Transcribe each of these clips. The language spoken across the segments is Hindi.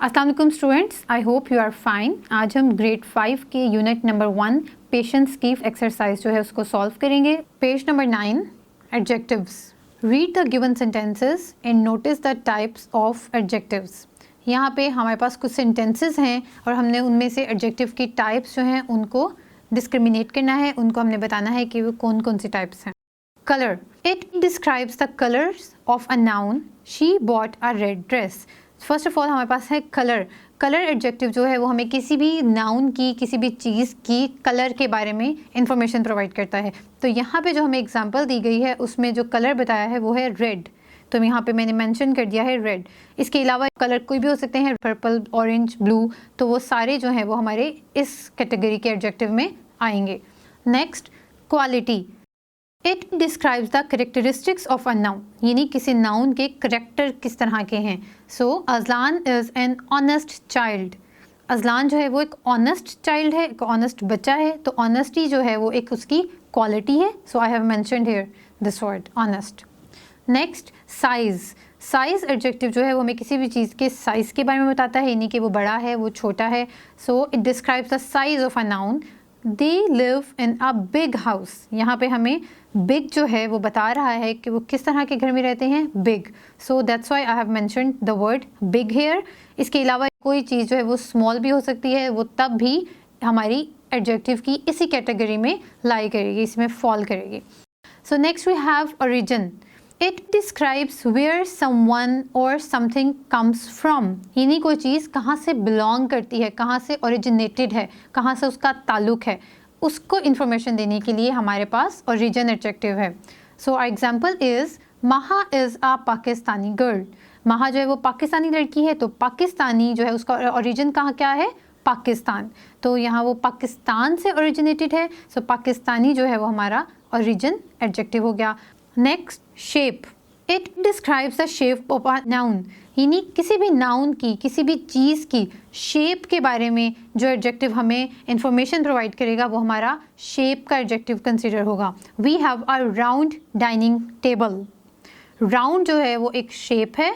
अस्सलाम वालेकुम students, I hope you are fine. आज हम ग्रेड 5 के यूनिट नंबर 1 पेशेंस की एक्सरसाइज जो है उसको सॉल्व करेंगे। Page number 9, adjectives. Read the given sentences and notice the types of adjectives. यहाँ पे हमारे पास कुछ सेंटेंसेस हैं और हमने उनमें से एडजेक्टिव की टाइप्स जो हैं उनको डिस्क्रिमिनेट करना है, उनको हमने बताना है कि वो कौन कौन सी टाइप्स हैं। Colour, it describes the colours of a noun. She bought a red dress. First of all हमारे पास है कलर। कलर एडजेक्टिव जो है वो हमें किसी भी नाउन की, किसी भी चीज़ की कलर के बारे में इंफॉर्मेशन प्रोवाइड करता है। तो यहाँ पे जो हमें एग्जांपल दी गई है उसमें जो कलर बताया है वो है रेड। तो यहाँ पे मैंने मेंशन कर दिया है रेड। इसके अलावा कलर कोई भी हो सकते हैं, पर्पल, ऑरेंज, ब्लू, तो वो सारे जो हैं वो हमारे इस कैटेगरी के एडजेक्टिव में आएंगे। Next, quality. It describes the characteristics of a noun, यानी किसी नाउन के करेक्टर किस तरह के हैं। So Ajlan is an honest child. Ajlan जो है वो एक ऑनेस्ट चाइल्ड है, एक ऑनेस्ट बच्चा है। तो ऑनेस्टी जो है वो एक उसकी क्वालिटी है। So I have mentioned here this word honest. Next, size. Size adjective जो है वो हमें किसी भी चीज़ के साइज़ के बारे में बताता है, यानी कि वो बड़ा है, वो छोटा है। So it describes the size of a noun. They live in a big house. यहाँ पे हमें बिग जो है वो बता रहा है कि वो किस तरह के घर में रहते हैं, big. So that's why I have mentioned the word big here. इसके अलावा कोई चीज़ जो है वो स्मॉल भी हो सकती है, वो तब भी हमारी एडजेक्टिव की इसी कैटेगरी में लाई करेगी, इसमें फॉल करेगी। So next we have origin. It describes where someone or something comes from, यानी कोई चीज़ कहाँ से बिलोंग करती है, कहाँ से ओरिजिनेटेड है, कहाँ से उसका ताल्लुक है, उसको इन्फॉर्मेशन देने के लिए हमारे पास ओरिजिन एडजेक्टिव है। सो आवर एग्जाम्पल इज़ महा इज़ अ पाकिस्तानी गर्ल। महा जो है वो पाकिस्तानी लड़की है, तो पाकिस्तानी जो है उसका ओरिजिन कहाँ क्या है, पाकिस्तान। तो यहाँ वो पाकिस्तान से ओरिजिनेटेड है। सो पाकिस्तानी जो है वो हमारा ओरिजिन एडजेक्टिव हो गया। Next, shape. It describes the shape of a noun, यानी किसी भी नाउन की, किसी भी चीज़ की शेप के बारे में जो एडजेक्टिव हमें इंफॉर्मेशन प्रोवाइड करेगा वो हमारा शेप का एडजेक्टिव कंसीडर होगा। We have a round dining table. Round जो है वो एक शेप है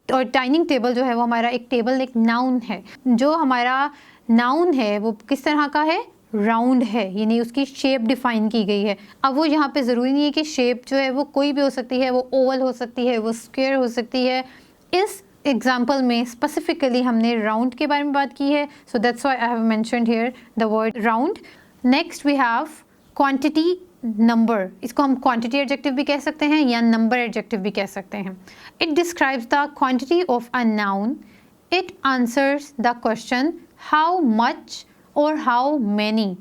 और डाइनिंग टेबल जो है वो हमारा एक टेबल, एक नाउन है। जो हमारा नाउन है वो किस तरह का है, राउंड है, यानी उसकी शेप डिफाइन की गई है। अब वो यहाँ पे ज़रूरी नहीं है कि शेप जो है वो कोई भी हो सकती है, वो ओवल हो सकती है, वो स्क्वायर हो सकती है। इस एग्जाम्पल में स्पेसिफिकली हमने राउंड के बारे में बात की है। So that's why I have mentioned here the word round. Next we have quantity, number. इसको हम क्वांटिटी एडजेक्टिव भी कह सकते हैं या नंबर एडजेक्टिव भी कह सकते हैं। It describes the quantity of a noun. It answers the question how much और how many.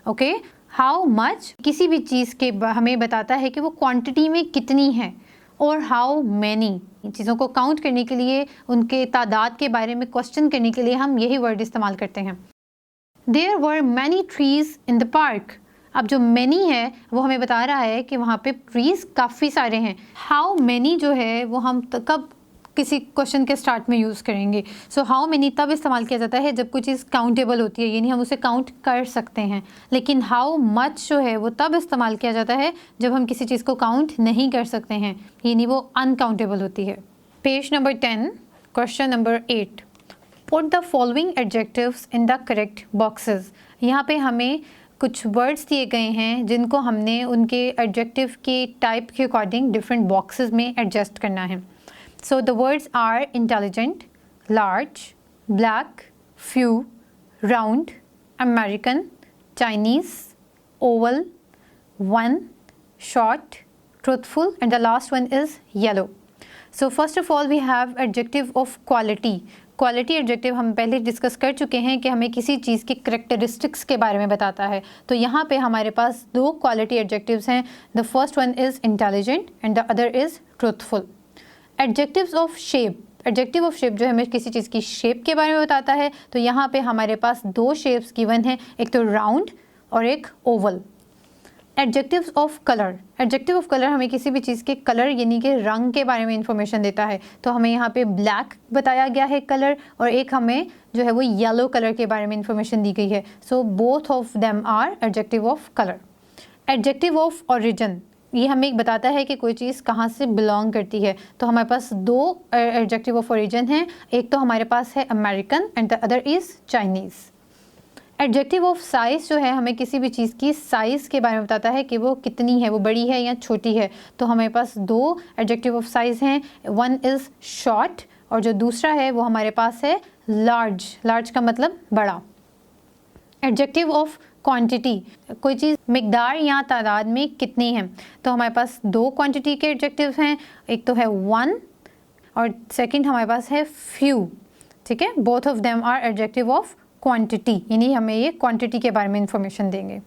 Okay, how much किसी भी चीज़ के हमें बताता है कि वो क्वांटिटी में कितनी है, और हाउ मैनी चीज़ों को काउंट करने के लिए, उनके तादाद के बारे में क्वेश्चन करने के लिए हम यही वर्ड इस्तेमाल करते हैं। There were many trees in the park. अब जो मैनी है वो हमें बता रहा है कि वहाँ पे ट्रीज़ काफ़ी सारे हैं। हाउ मैनी जो है वो हम कब किसी क्वेश्चन के स्टार्ट में यूज़ करेंगे। सो हाउ मैनी तब इस्तेमाल किया जाता है जब कोई चीज़ काउंटेबल होती है, यानी हम उसे काउंट कर सकते हैं। लेकिन हाउ मच जो है वो तब इस्तेमाल किया जाता है जब हम किसी चीज़ को काउंट नहीं कर सकते हैं, यानी वो अनकाउंटेबल होती है। Page number 10, question number 8। Put the following adjectives in the correct boxes. यहाँ पे हमें कुछ वर्ड्स दिए गए हैं जिनको हमने उनके एडजेक्टिव के टाइप के अकॉर्डिंग डिफरेंट बॉक्सेस में एडजस्ट करना है। So the words are intelligent, large, black, few, round, American, Chinese, oval, one, short, truthful, and the last one is yellow. So first of all we have adjective of quality. Quality adjective हम पहले डिस्कस कर चुके हैं कि हमें किसी चीज़ की करेक्टरिस्टिक्स के बारे में बताता है। तो यहाँ पे हमारे पास दो क्वालिटी एडजेक्टिव्स हैं। The first one is intelligent and the other is truthful. Adjectives of shape. Adjective of shape जो हमें किसी चीज़ की शेप के बारे में बताता है। तो यहाँ पे हमारे पास दो शेप्स गिवन हैं, एक तो राउंड और एक Oval. Adjectives of colour. Adjective of colour हमें किसी भी चीज़ के कलर यानी कि रंग के बारे में इंफॉर्मेशन देता है। तो हमें यहाँ पे ब्लैक बताया गया है कलर, और एक हमें जो है वो येलो कलर के बारे में इंफॉर्मेशन दी गई है। So both of them are adjective of colour. Adjective of origin. ये हमें एक बताता है कि कोई चीज़ कहाँ से बिलोंग करती है। तो हमारे पास दो एडजेक्टिव ऑफ ओरिजिन हैं, एक तो हमारे पास है American and the other is Chinese. Adjective of size जो है हमें किसी भी चीज़ की साइज़ के बारे में बताता है कि वो कितनी है, वो बड़ी है या छोटी है। तो हमारे पास दो एडजेक्टिव ऑफ साइज़ हैं, वन इज़ शॉर्ट और जो दूसरा है वो हमारे पास है लार्ज। लार्ज का मतलब बड़ा। एडजेक्टिव ऑफ क्वांटिटी, कोई चीज़ मिकदार या तादाद में कितनी है। तो हमारे पास दो क्वांटिटी के एडजेक्टिव्स हैं, एक तो है वन और सेकंड हमारे पास है फ्यू। ठीक है, both of them are adjective of quantity, यानी हमें ये क्वांटिटी के बारे में इंफॉर्मेशन देंगे।